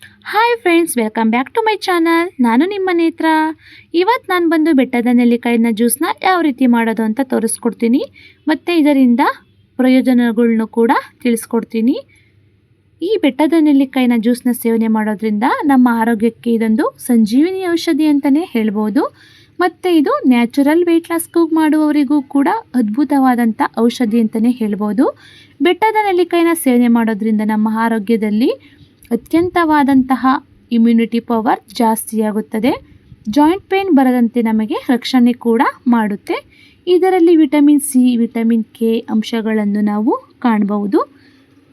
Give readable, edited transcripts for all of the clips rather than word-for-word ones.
Hi friends, welcome back to my channel. ನಾನು ನಿಮ್ಮ ನೇತ್ರ. ಇವತ್ತು ನಾನು ಬಂದು ಬೆಟ್ಟದ ನೆಲ್ಲಿಕಾಯಿನ ಜ್ಯೂಸ್ನ ಯಾವ ರೀತಿ ಮಾಡೋದು ಅಂತ ತೋರಿಸ್ಕೊಡ್ತೀನಿ. ಮತ್ತು ಇದರಿಂದ ಪ್ರಯೋಜನಗಳನ್ನು ಕೂಡ ತಿಳಿಸ್ಕೊಡ್ತೀನಿ. ಈ ಬೆಟ್ಟದ ನೆಲ್ಲಿಕಾಯಿನ ಜ್ಯೂಸ್ನ ಸೇವನೆ ಮಾಡೋದ್ರಿಂದ ನಮ್ಮ ಆರೋಗ್ಯಕ್ಕೆ ಇದೊಂದು ಸಂಜೀವಿನಿ ಔಷಧಿ ಅಂತಲೇ ಹೇಳ್ಬೋದು. ಮತ್ತು ಇದು ನ್ಯಾಚುರಲ್ ವೆಯ್ಟ್ ಲಾಸ್ ಮಾಡುವವರಿಗೂ ಕೂಡ ಅದ್ಭುತವಾದಂಥ ಔಷಧಿ ಅಂತಲೇ ಹೇಳ್ಬೋದು. ಬೆಟ್ಟದ ನೆಲ್ಲಿಕಾಯಿನ ಸೇವನೆ ಮಾಡೋದ್ರಿಂದ ನಮ್ಮ ಆರೋಗ್ಯದಲ್ಲಿ ಅತ್ಯಂತವಾದಂತಹ ಇಮ್ಯುನಿಟಿ ಪವರ್ ಜಾಸ್ತಿಯಾಗುತ್ತದೆ. ಜಾಯಿಂಟ್ ಪೇನ್ ಬರದಂತೆ ನಮಗೆ ರಕ್ಷಣೆ ಕೂಡ ಮಾಡುತ್ತೆ. ಇದರಲ್ಲಿ ವಿಟಮಿನ್ ಸಿ, ವಿಟಮಿನ್ ಕೆ ಅಂಶಗಳನ್ನು ನಾವು ಕಾಣಬಹುದು.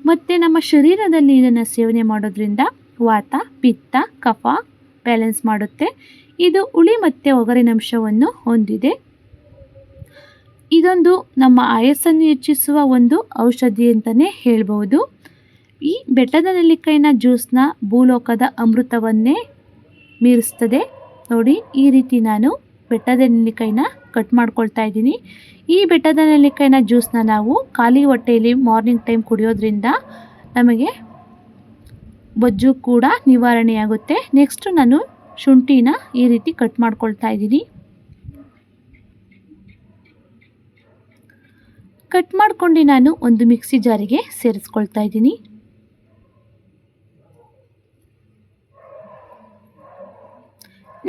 ಮತ್ತು ನಮ್ಮ ಶರೀರದಲ್ಲಿ ಇದನ್ನು ಸೇವನೆ ಮಾಡೋದ್ರಿಂದ ವಾತ, ಪಿತ್ತ, ಕಫ ಬ್ಯಾಲೆನ್ಸ್ ಮಾಡುತ್ತೆ. ಇದು ಹುಳಿ ಮತ್ತು ಒಗರಿನಂಶವನ್ನು ಹೊಂದಿದೆ. ಇದೊಂದು ನಮ್ಮ ಆಯಸ್ಸನ್ನು ಹೆಚ್ಚಿಸುವ ಒಂದು ಔಷಧಿ ಅಂತಲೇ ಹೇಳ್ಬೋದು. ಈ ಬೆಟ್ಟದ ನೆಲ್ಲಿಕಾಯಿನ ಜ್ಯೂಸ್ನ ಭೂಲೋಕದ ಅಮೃತವನ್ನೇ ಮೀರಿಸ್ತದೆ. ನೋಡಿ, ಈ ರೀತಿ ನಾನು ಬೆಟ್ಟದ ನೆಲ್ಲಿಕಾಯಿನ ಕಟ್ ಮಾಡ್ಕೊಳ್ತಾ ಇದ್ದೀನಿ. ಈ ಬೆಟ್ಟದ ನೆಲ್ಲಿಕಾಯಿನ ಜ್ಯೂಸ್ನ ನಾವು ಖಾಲಿ ಹೊಟ್ಟೆಯಲ್ಲಿ ಮಾರ್ನಿಂಗ್ ಟೈಮ್ ಕುಡಿಯೋದ್ರಿಂದ ನಮಗೆ ಬೊಜ್ಜು ಕೂಡ ನಿವಾರಣೆಯಾಗುತ್ತೆ. ನೆಕ್ಸ್ಟು ನಾನು ಶುಂಠಿನ ಈ ರೀತಿ ಕಟ್ ಮಾಡ್ಕೊಳ್ತಾ ಇದ್ದೀನಿ. ಕಟ್ ಮಾಡ್ಕೊಂಡು ನಾನು ಒಂದು ಮಿಕ್ಸಿ ಜಾರಿಗೆ ಸೇರಿಸ್ಕೊಳ್ತಾ ಇದ್ದೀನಿ.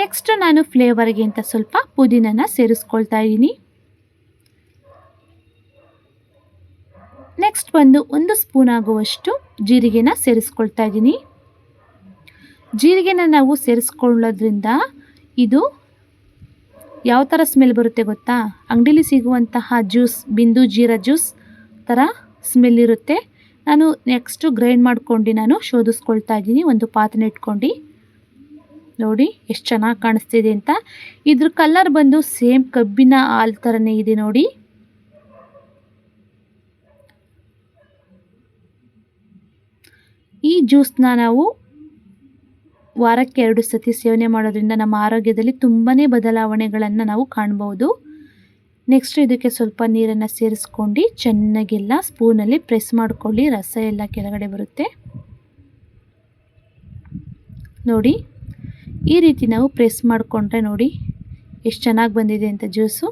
ನೆಕ್ಸ್ಟ್ ನಾನು ಫ್ಲೇವರ್ಗೆ ಅಂತ ಸ್ವಲ್ಪ ಪುದೀನನ ಸೇರಿಸ್ಕೊಳ್ತಾ ಇದ್ದೀನಿ. ನೆಕ್ಸ್ಟ್ ಬಂದು 1 ಸ್ಪೂನ್ ಆಗುವಷ್ಟು ಜೀರಿಗೆನ ಸೇರಿಸ್ಕೊಳ್ತಾ ಇದ್ದೀನಿ. ಜೀರಿಗೆನ ನಾವು ಸೇರಿಸ್ಕೊಳ್ಳೋದ್ರಿಂದ ಇದು ಯಾವ ಥರ ಸ್ಮೆಲ್ ಬರುತ್ತೆ ಗೊತ್ತಾ? ಅಂಗಡಿಲಿ ಸಿಗುವಂತಹ ಜ್ಯೂಸ್, ಬಿಂದು ಜೀರಾ ಜ್ಯೂಸ್ ಥರ ಸ್ಮೆಲ್ ಇರುತ್ತೆ. ನಾನು ನೆಕ್ಸ್ಟು ಗ್ರೈಂಡ್ ಮಾಡ್ಕೊಂಡು ನಾನು ಶೋಧಿಸ್ಕೊಳ್ತಾ ಇದ್ದೀನಿ. ಒಂದು ಪಾತ್ರೆ ಇಟ್ಕೊಂಡು ನೋಡಿ ಎಷ್ಟು ಚೆನ್ನಾಗಿ ಕಾಣಿಸ್ತಿದೆ ಅಂತ. ಇದ್ರ ಕಲರ್ ಬಂದು ಸೇಮ್ ಕಬ್ಬಿನ ಹಾಲು ಥರನೇ ಇದೆ ನೋಡಿ. ಈ ಜ್ಯೂಸ್ನ ನಾವು ವಾರಕ್ಕೆ 2 ಸತಿ ಸೇವನೆ ಮಾಡೋದ್ರಿಂದ ನಮ್ಮ ಆರೋಗ್ಯದಲ್ಲಿ ತುಂಬಾ ಬದಲಾವಣೆಗಳನ್ನು ನಾವು ಕಾಣ್ಬೋದು. ನೆಕ್ಸ್ಟ್ ಇದಕ್ಕೆ ಸ್ವಲ್ಪ ನೀರನ್ನು ಸೇರಿಸ್ಕೊಂಡು ಚೆನ್ನಾಗೆಲ್ಲ ಸ್ಪೂನಲ್ಲಿ ಪ್ರೆಸ್ ಮಾಡ್ಕೊಳ್ಳಿ. ರಸ ಎಲ್ಲ ಕೆಳಗಡೆ ಬರುತ್ತೆ ನೋಡಿ. ಈ ರೀತಿ ನಾವು ಪ್ರೆಸ್ ಮಾಡಿಕೊಂಡ್ರೆ ನೋಡಿ ಎಷ್ಟು ಚೆನ್ನಾಗಿ ಬಂದಿದೆ ಅಂತ ಜ್ಯೂಸು.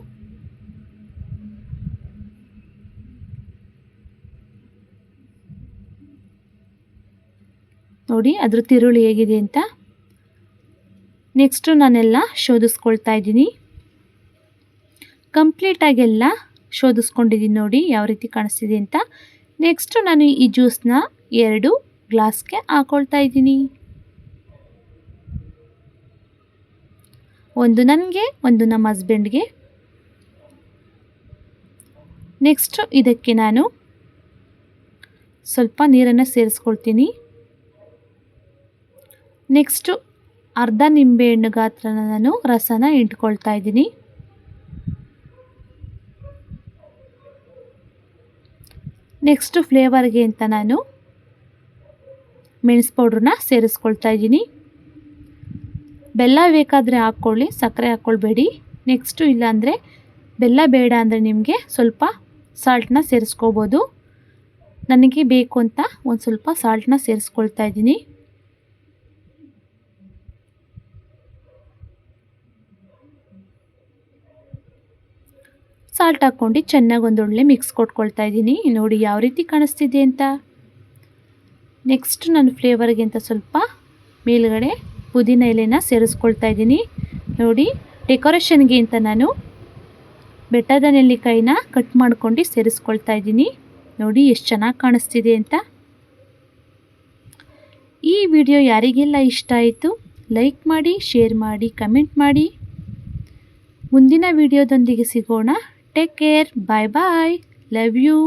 ನೋಡಿ ಅದ್ರ ತಿರುಳಿ ಹೇಗಿದೆ ಅಂತ. ನೆಕ್ಸ್ಟು ನಾನೆಲ್ಲ ಶೋಧಿಸ್ಕೊಳ್ತಾ ಇದ್ದೀನಿ. ಕಂಪ್ಲೀಟಾಗೆಲ್ಲ ಶೋಧಿಸ್ಕೊಂಡಿದ್ದೀನಿ ನೋಡಿ ಯಾವ ರೀತಿ ಕಾಣಿಸ್ತಿದೆ ಅಂತ. ನೆಕ್ಸ್ಟು ನಾನು ಈ ಜ್ಯೂಸನ್ನ 2 ಗ್ಲಾಸ್ಗೆ ಹಾಕ್ಕೊಳ್ತಾ ಇದ್ದೀನಿ. ಒಂದು ನನಗೆ, ಒಂದು ನಮ್ಮ ಹಸ್ಬೆಂಡ್ಗೆ. ನೆಕ್ಸ್ಟು ಇದಕ್ಕೆ ನಾನು ಸ್ವಲ್ಪ ನೀರನ್ನು ಸೇರಿಸ್ಕೊಳ್ತೀನಿ. ನೆಕ್ಸ್ಟು ಅರ್ಧ ನಿಂಬೆಹಣ್ಣು ಗಾತ್ರನ ನಾನು ರಸನ ಇಟ್ಕೊಳ್ತಾ ಇದ್ದೀನಿ. ನೆಕ್ಸ್ಟು ಫ್ಲೇವರ್ಗೆ ಅಂತ ನಾನು ಮೆಣಸು ಪೌಡ್ರನ್ನ ಸೇರಿಸ್ಕೊಳ್ತಾ ಇದ್ದೀನಿ. ಬೆಲ್ಲ ಬೇಕಾದರೆ ಹಾಕ್ಕೊಳ್ಳಿ, ಸಕ್ಕರೆ ಹಾಕ್ಕೊಳ್ಬೇಡಿ. ನೆಕ್ಸ್ಟು ಇಲ್ಲಾಂದರೆ ಬೆಲ್ಲ ಬೇಡ ಅಂದರೆ ನಿಮಗೆ ಸ್ವಲ್ಪ ಸಾಲ್ಟನ್ನ ಸೇರಿಸ್ಕೋಬೋದು. ನನಗೆ ಬೇಕು ಅಂತ ಒಂದು ಸ್ವಲ್ಪ ಸಾಲ್ಟನ್ನ ಸೇರಿಸ್ಕೊಳ್ತಾ ಇದ್ದೀನಿ. ಸಾಲ್ಟ್ ಹಾಕ್ಕೊಂಡು ಚೆನ್ನಾಗಿ ಒಂದೊಳ್ಳೆ ಮಿಕ್ಸ್ ಕೊಟ್ಕೊಳ್ತಾ ಇದ್ದೀನಿ. ನೋಡಿ ಯಾವ ರೀತಿ ಕಾಣಿಸ್ತಿದೆ ಅಂತ. ನೆಕ್ಸ್ಟ್ ನಾನು ಫ್ಲೇವರ್ಗೆ ಅಂತ ಸ್ವಲ್ಪ ಮೇಲ್ಗಡೆ ಪುದೀನ ಎಲೆನ ಸೇರಿಸ್ಕೊಳ್ತಾ ಇದ್ದೀನಿ. ನೋಡಿ ಡೆಕೋರೇಷನ್ಗೆ ಅಂತ ನಾನು ಬೆಟ್ಟದ ನೆಲ್ಲಿಕಾಯಿನ ಕಟ್ ಮಾಡ್ಕೊಂಡು ಸೇರಿಸ್ಕೊಳ್ತಾ ಇದ್ದೀನಿ. ನೋಡಿ ಎಷ್ಟು ಚೆನ್ನಾಗಿ ಕಾಣಿಸ್ತಿದೆ ಅಂತ. ಈ ವಿಡಿಯೋ ಯಾರಿಗೆಲ್ಲ ಇಷ್ಟ ಆಯಿತು ಲೈಕ್ ಮಾಡಿ, ಶೇರ್ ಮಾಡಿ, ಕಮೆಂಟ್ ಮಾಡಿ. ಮುಂದಿನ ವಿಡಿಯೋದೊಂದಿಗೆ ಸಿಗೋಣ. Take care. Bye bye. Love you.